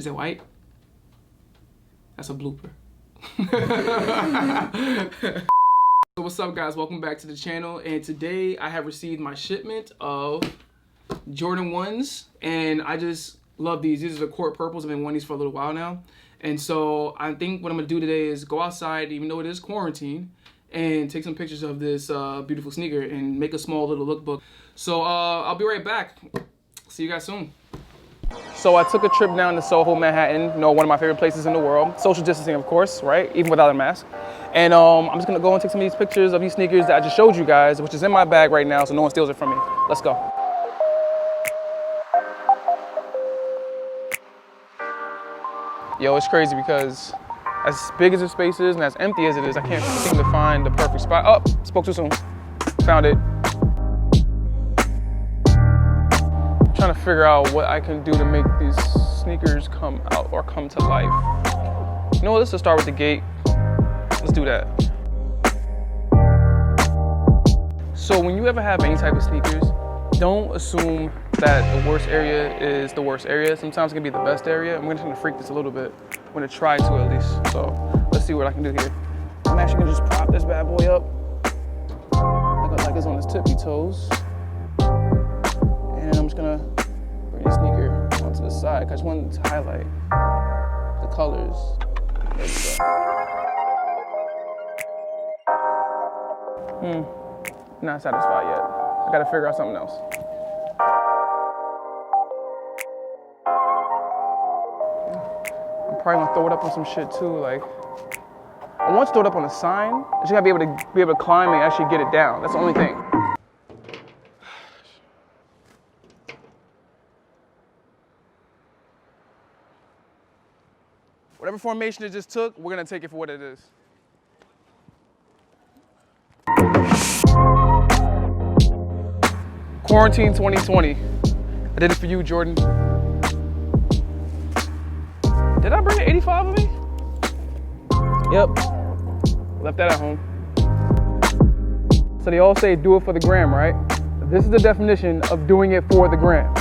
Is it white? That's a blooper. So what's up, guys? Welcome back to the channel. And today I have received my shipment of Jordan 1s. And I just love these. These are the Court Purples. I've been wanting these for a little while now. And so I think what I'm going to do today is go outside, even though it is quarantine, and take some pictures of this beautiful sneaker and make a small little lookbook. So I'll be right back. See you guys soon. So I took a trip down to Soho, Manhattan, one of my favorite places in the world. Social distancing, of course, right? Even without a mask. And I'm just gonna go and take some of these pictures of these sneakers that I just showed you guys, which is in my bag right now, so no one steals it from me. Let's go. Yo, it's crazy because as big as the space is and as empty as it is, I can't seem to find the perfect spot. Oh, spoke too soon. Found it. Trying to figure out what I can do to make these sneakers come out or come to life. You know what, let's just start with the gate. Let's do that. So when you ever have any type of sneakers, don't assume that the worst area is the worst area. Sometimes it can be the best area. I'm gonna freak this a little bit. I'm gonna try to at least. So let's see what I can do here. I'm actually gonna just prop this bad boy up. Like it's on his tippy toes. And I'm just gonna bring the sneaker onto the side because I just wanted to highlight the colors. There we go. Not satisfied yet. I gotta figure out something else. I'm probably gonna throw it up on some shit too. Like, I want to throw it up on a sign. I just gotta be able to climb and actually get it down. That's the only thing. Whatever formation it just took, we're gonna take it for what it is. Quarantine 2020. I did it for you, Jordan. Did I bring an 85 with me? Yep. Left that at home. So they all say do it for the gram, right? This is the definition of doing it for the gram.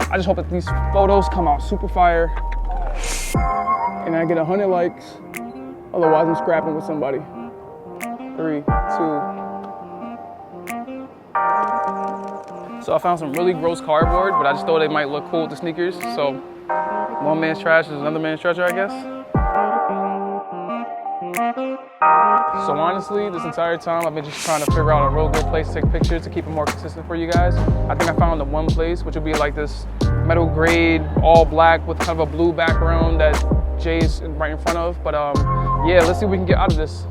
I just hope that these photos come out super fire and I get 100 likes. Otherwise, I'm scrapping with somebody. 3, 2. So I found some really gross cardboard, but I just thought they might look cool with the sneakers. So one man's trash is another man's treasure, I guess. So honestly, this entire time, I've been just trying to figure out a real good place to take pictures to keep it more consistent for you guys. I think I found the one place, which would be like this metal grade, all black with kind of a blue background that Jay's right in front of. But yeah, let's see what we can get out of this.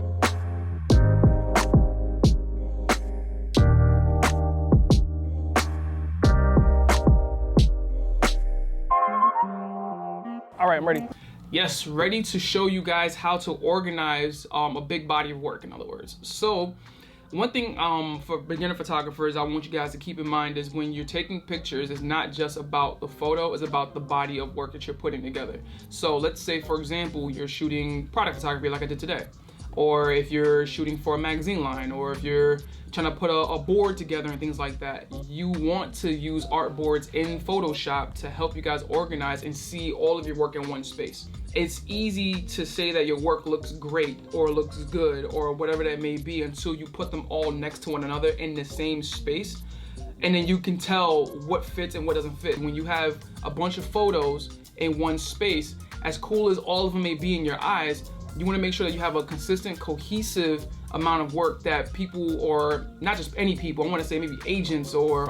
All right, I'm ready. Yes, ready to show you guys how to organize a big body of work, in other words. So one thing for beginner photographers I want you guys to keep in mind is when you're taking pictures, it's not just about the photo, it's about the body of work that you're putting together. So let's say, for example, you're shooting product photography like I did today. Or if you're shooting for a magazine line, or if you're trying to put a board together and things like that, you want to use artboards in Photoshop to help you guys organize and see all of your work in one space. It's easy to say that your work looks great or looks good or whatever that may be until you put them all next to one another in the same space. And then you can tell what fits and what doesn't fit. When you have a bunch of photos in one space, as cool as all of them may be in your eyes, you want to make sure that you have a consistent, cohesive amount of work that people, or not just any people, I want to say maybe agents or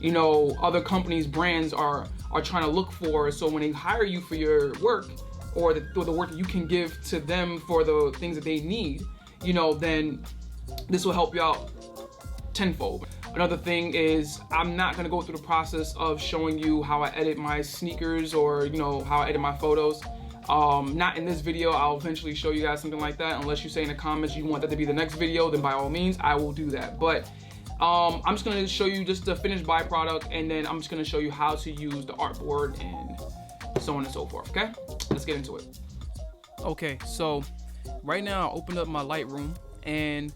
you know, other companies, brands are trying to look for. So when they hire you for your work or the work that you can give to them for the things that they need, you know, then this will help you out tenfold. Another thing is I'm not going to go through the process of showing you how I edit my sneakers or, you know, how I edit my photos. Not in this video. I'll eventually show you guys something like that. Unless you say in the comments you want that to be the next video, then by all means I will do that. But I'm just gonna show you just the finished byproduct, and then I'm just gonna show you how to use the artboard and so on and so forth. Okay, let's get into it. Okay, so right now I opened up my Lightroom and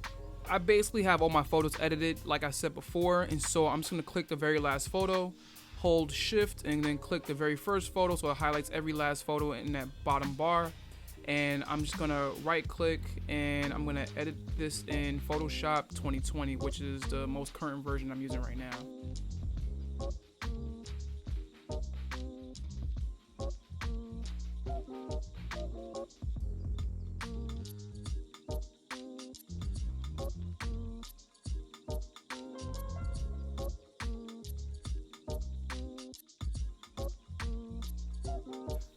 I basically have all my photos edited like I said before, and so I'm just gonna click the very last photo, hold shift, and then click the very first photo so it highlights every last photo in that bottom bar. And I'm just gonna right click and I'm gonna edit this in Photoshop 2020, which is the most current version I'm using right now.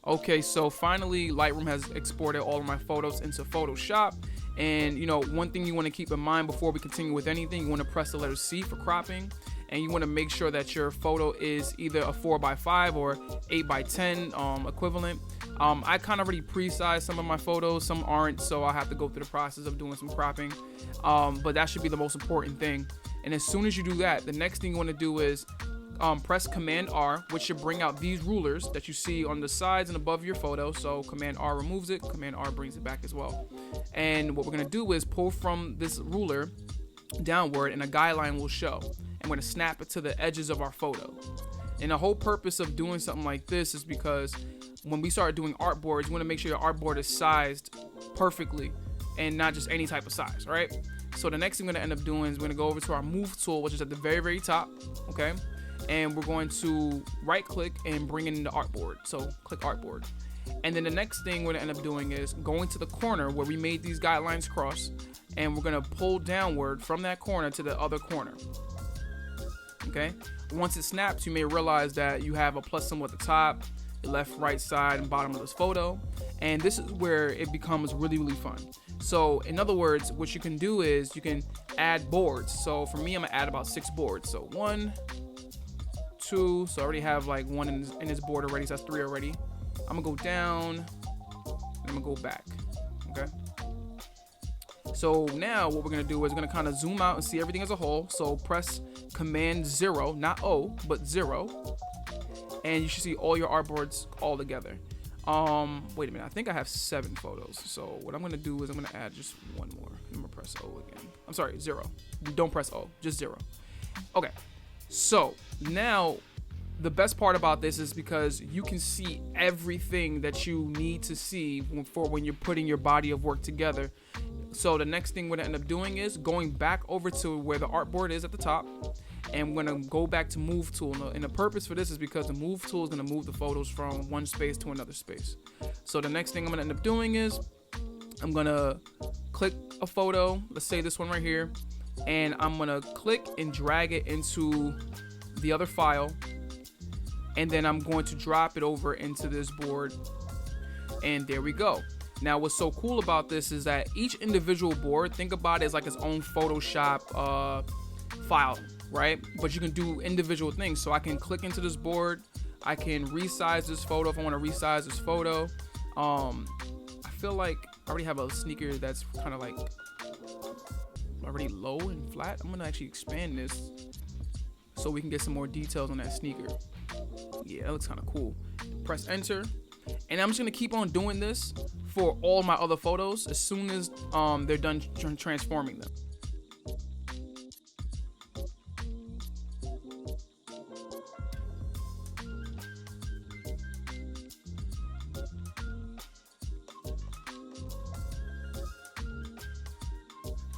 Okay, so finally Lightroom has exported all of my photos into Photoshop. And you know, one thing you want to keep in mind before we continue with anything, you want to press the letter C for cropping, and you want to make sure that your photo is either a 4:5 or 8:10 equivalent. I kind of already pre-sized some of my photos, some aren't, so I have to go through the process of doing some cropping. But that should be the most important thing. And as soon as you do that, the next thing you want to do is press Command R, which should bring out these rulers that you see on the sides and above your photo. So Command R removes it, Command R brings it back as well. And what we're gonna do is pull from this ruler downward, and a guideline will show. And we're gonna snap it to the edges of our photo. And the whole purpose of doing something like this is because when we start doing artboards, you wanna make sure your artboard is sized perfectly and not just any type of size, right? So the next thing we're gonna end up doing is we're gonna go over to our Move tool, which is at the very, very top, okay? And we're going to right click and bring in the artboard. So click artboard. And then the next thing we're gonna end up doing is going to the corner where we made these guidelines cross, and we're gonna pull downward from that corner to the other corner. Okay, once it snaps, you may realize that you have a plus symbol at the top, the left, right side, and bottom of this photo. And this is where it becomes really, really fun. So in other words, what you can do is you can add boards. So for me, I'm gonna add about 6 boards. So 1, 2, so I already have like 1 in this board already, so that's 3 already. I'm gonna go down, and I'm gonna go back, okay? So now what we're gonna do is we're gonna kind of zoom out and see everything as a whole. So press Command 0, not O, but 0, and you should see all your artboards all together. Wait a minute, I think I have 7 photos. So what I'm gonna do is I'm gonna add just 1 more. I'm gonna press O again. I'm sorry, 0. Don't press O, just 0. Okay. So now the best part about this is because you can see everything that you need to see when you're putting your body of work together. So the next thing we're gonna end up doing is going back over to where the artboard is at the top, and we're gonna go back to Move tool. And the purpose for this is because the Move tool is gonna move the photos from one space to another space. So the next thing I'm gonna end up doing is I'm gonna click a photo, let's say this one right here, and I'm gonna click and drag it into the other file, and then I'm going to drop it over into this board, and there we go. Now what's so cool about this is that each individual board, think about it as like its own Photoshop file, right? But you can do individual things. So I can click into this board, I can resize this photo if I want to resize this photo. I feel like I already have a sneaker that's kind of like already low and flat. I'm gonna actually expand this so we can get some more details on that sneaker. Yeah, that looks kind of cool. Press enter, and I'm just gonna keep on doing this for all my other photos as soon as they're done transforming them.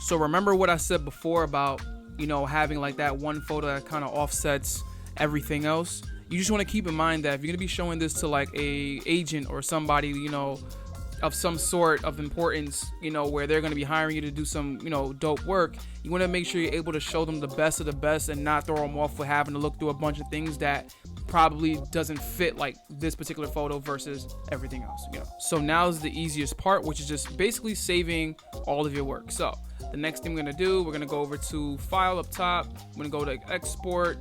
So remember what I said before about, you know, having like that one photo that kind of offsets everything else. You just want to keep in mind that if you're going to be showing this to like a agent or somebody, you know, of some sort of importance, you know, where they're going to be hiring you to do some, you know, dope work, you want to make sure you're able to show them the best of the best and not throw them off with having to look through a bunch of things that probably doesn't fit like this particular photo versus everything else, you know. So now is the easiest part, which is just basically saving all of your work. So the next thing we're going to do, we're going to go over to File up top. I'm going to go to Export.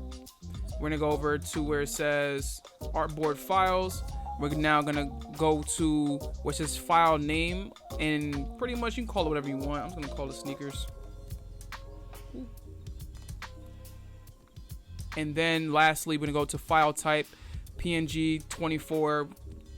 We're going to go over to where it says Artboard Files. We're now going to go to which is File Name, and pretty much you can call it whatever you want. I'm just going to call it Sneakers. And then lastly, we're gonna go to file type, PNG 24.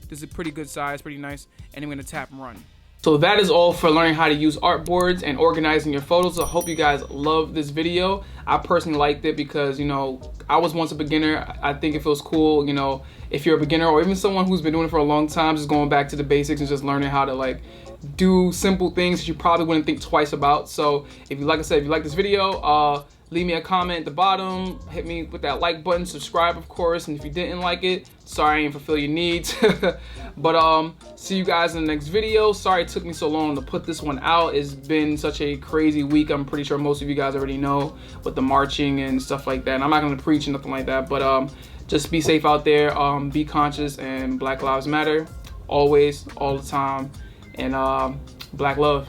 This is a pretty good size, pretty nice. And then we're gonna tap run. So that is all for learning how to use artboards and organizing your photos. I hope you guys love this video. I personally liked it because, you know, I was once a beginner. I think it feels cool, you know, if you're a beginner or even someone who's been doing it for a long time, just going back to the basics and just learning how to like do simple things that you probably wouldn't think twice about. So if you, like I said, if you like this video, leave me a comment at the bottom, hit me with that like button, subscribe of course, and if you didn't like it, sorry I didn't fulfill your needs. But see you guys in the next video. Sorry it took me so long to put this one out. It's been such a crazy week. I'm pretty sure most of you guys already know, with the marching and stuff like that. And I'm not gonna preach or nothing like that, but just be safe out there, be conscious, and Black Lives Matter, always, all the time, and Black love.